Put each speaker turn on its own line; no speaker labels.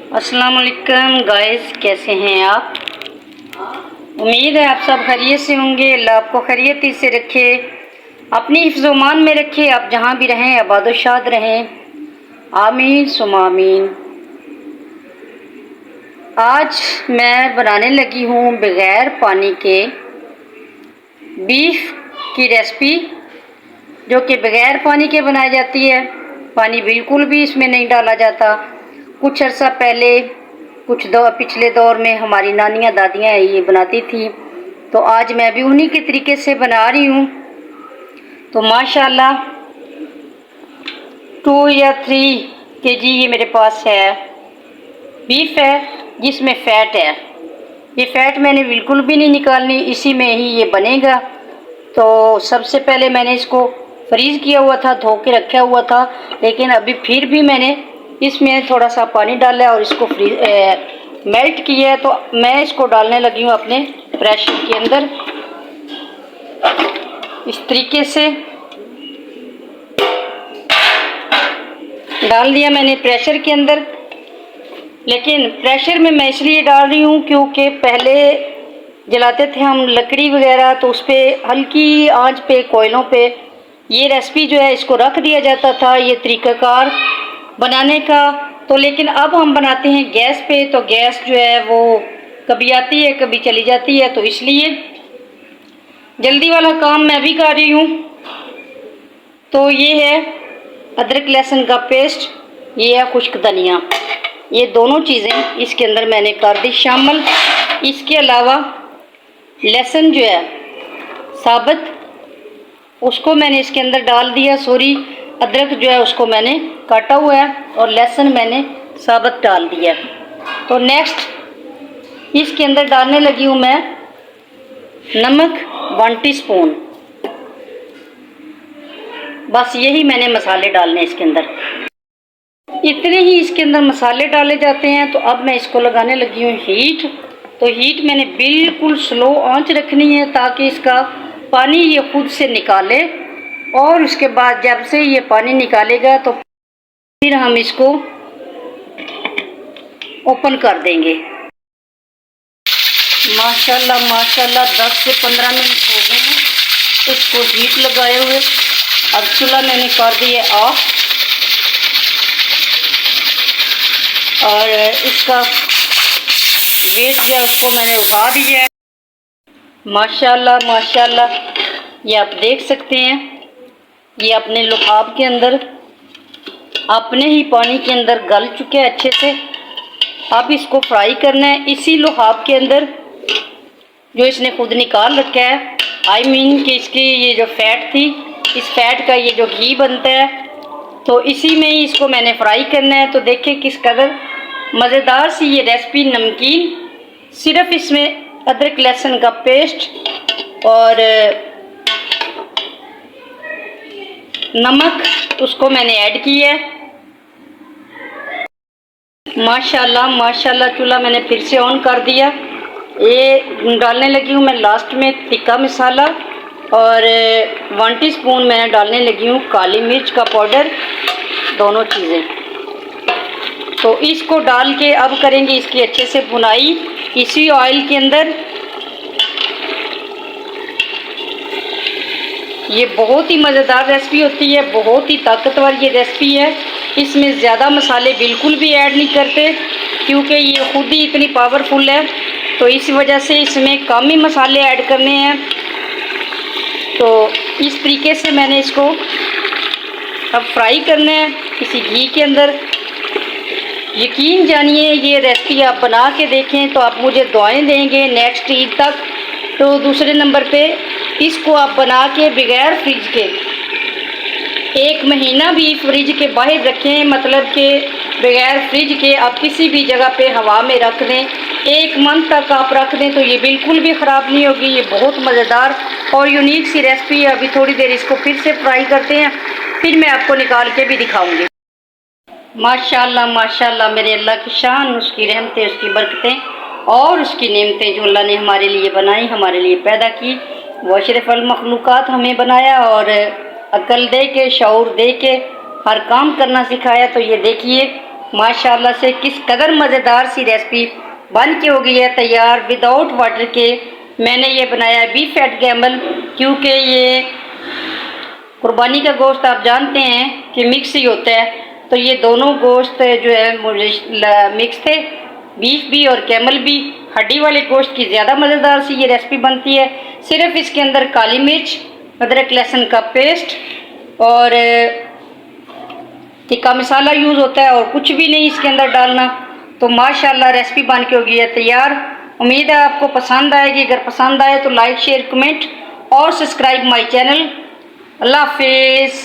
अस्सलाम वालेकुम गाइस, कैसे हैं आप। उम्मीद है आप सब खैरियत से होंगे। अल्लाह आपको खैरियत से रखे, अपनी हिफ्ज़-ओ-मान में रखे। आप जहाँ भी रहें आबाद शाद रहें, आमीन सुम्मा आमीन। आज मैं बनाने लगी हूँ बग़ैर पानी के बीफ की रेसिपी, जो कि बग़ैर पानी के बनाई जाती है। पानी बिल्कुल भी इसमें नहीं डाला जाता। कुछ अर्सा पहले पिछले दौर में हमारी नानियाँ दादियाँ ये बनाती थी, तो आज मैं भी उन्हीं के तरीके से बना रही हूँ। तो माशाल्लाह 2 या 3 केजी ये मेरे पास है बीफ है, जिसमें फ़ैट है। ये फ़ैट मैंने बिल्कुल भी नहीं निकालनी, इसी में ही ये बनेगा। तो सबसे पहले मैंने इसको फ्रीज़ किया हुआ था, धो के रखा हुआ था, लेकिन अभी फिर भी मैंने इसमें थोड़ा सा पानी डाला है और इसको मेल्ट किया है। तो मैं इसको डालने लगी हूँ अपने प्रेशर के अंदर। इस तरीके से डाल दिया मैंने प्रेशर के अंदर। लेकिन प्रेशर में मैं इसलिए डाल रही हूँ क्योंकि पहले जलाते थे हम लकड़ी वगैरह, तो उस पर हल्की आंच पे कोयलों पे ये रेसिपी जो है इसको रख दिया जाता था, ये तरीक़ाकार बनाने का। तो लेकिन अब हम बनाते हैं गैस पे, तो गैस जो है वो कभी आती है कभी चली जाती है, तो इसलिए जल्दी वाला काम मैं भी कर रही हूँ। तो ये है अदरक लहसुन का पेस्ट, ये है खुश्क धनिया, ये दोनों चीज़ें इसके अंदर मैंने कर दी शामिल। इसके अलावा लहसुन जो है साबुत, उसको मैंने इसके अंदर डाल दिया। अदरक जो है उसको मैंने काटा हुआ है और लहसुन मैंने साबुत डाल दिया। तो नेक्स्ट इसके अंदर डालने लगी हूँ मैं नमक 1 टीस्पून। बस यही मैंने मसाले डालने इसके अंदर, इतने ही इसके अंदर मसाले डाले जाते हैं। तो अब मैं इसको लगाने लगी हूँ हीट। तो हीट मैंने बिल्कुल स्लो आंच रखनी है ताकि इसका पानी ये खुद से निकाले, और उसके बाद जब से ये पानी निकालेगा तो फिर हम इसको ओपन कर देंगे। माशाल्लाह माशाल्लाह 10 से 15 मिनट हो गए हैं इसको हीट लगाए हुए। अब चूल्हा मैंने कर दिया ऑफ और इसका वेट जो है उसको मैंने उठा दिया है। माशाल्लाह माशाल्लाह, ये आप देख सकते हैं, ये अपने लुहाब के अंदर अपने ही पानी के अंदर गल चुके हैं अच्छे से। अब इसको फ्राई करना है इसी लुहाब के अंदर जो इसने खुद निकाल रखा है। आई मीन कि इसकी ये जो फैट थी, इस फैट का ये जो घी बनता है, तो इसी में ही इसको मैंने फ्राई करना है। तो देखिए किस कदर मज़ेदार सी ये रेसिपी नमकीन, सिर्फ इसमें अदरक लहसुन का पेस्ट और नमक उसको मैंने ऐड किया है। माशाल्लाह माशाल्लाह, चूल्हा मैंने फिर से ऑन कर दिया। ये डालने लगी हूँ मैं लास्ट में तिक्का मसाला और 1 टीस्पून मैं डालने लगी हूँ काली मिर्च का पाउडर, दोनों चीज़ें। तो इसको डाल के अब करेंगे इसकी अच्छे से भुनाई इसी ऑयल के अंदर। ये बहुत ही मज़ेदार रेसिपी होती है, बहुत ही ताकतवर ये रेसिपी है। इसमें ज़्यादा मसाले बिल्कुल भी ऐड नहीं करते क्योंकि ये खुद ही इतनी पावरफुल है, तो इस वजह से इसमें कम ही मसाले ऐड करने हैं। तो इस तरीके से मैंने इसको अब फ्राई करना है किसी घी के अंदर। यकीन जानिए ये रेसिपी आप बना के देखें तो आप मुझे दुआएं देंगे नेक्स्ट ईद तक। तो दूसरे नंबर पे इसको आप बना के बगैर फ्रिज के 1 महीना भी फ्रिज के बाहर रखें, मतलब कि बगैर फ्रिज के आप किसी भी जगह पे हवा में रख दें, 1 मंथ तक आप रख दें तो ये बिल्कुल भी ख़राब नहीं होगी। ये बहुत मज़ेदार और यूनिक सी रेसिपी है। अभी थोड़ी देर इसको फिर से फ्राई करते हैं, फिर मैं आपको निकाल के भी दिखाऊंगी। माशाल्लाह माशाल्लाह, मेरे अल्लाह की शान, उसकी रहमतें, उसकी बरकतें और उसकी नेमतें जो अल्लाह ने हमारे लिए बनाई, हमारे लिए पैदा की। वो अशरफुल मखलूक़ात हमें बनाया और अक्ल दे के, शऊर दे के हर काम करना सिखाया। तो ये देखिए माशाल्लाह से किस कदर मज़ेदार सी रेसिपी बन के हो गई है तैयार विदाउट वाटर के। मैंने ये बनाया है बीफ एट कैमल, क्योंकि ये कुर्बानी का गोश्त आप जानते हैं कि मिक्स ही होता है, तो ये दोनों गोश्त जो है मुझे मिक्स थे, बीफ भी और कैमल भी। हड्डी वाले गोश्त की ज़्यादा मज़ेदार सी ये रेसिपी बनती है। सिर्फ इसके अंदर काली मिर्च, अदरक लहसुन का पेस्ट और टिक्का मसाला यूज़ होता है, और कुछ भी नहीं इसके अंदर डालना। तो माशाल्लाह रेसिपी बन के हो गई है तैयार। उम्मीद है आपको पसंद आएगी। अगर पसंद आए तो लाइक शेयर कमेंट और सब्सक्राइब माय चैनल। अल्लाह हाफिज़।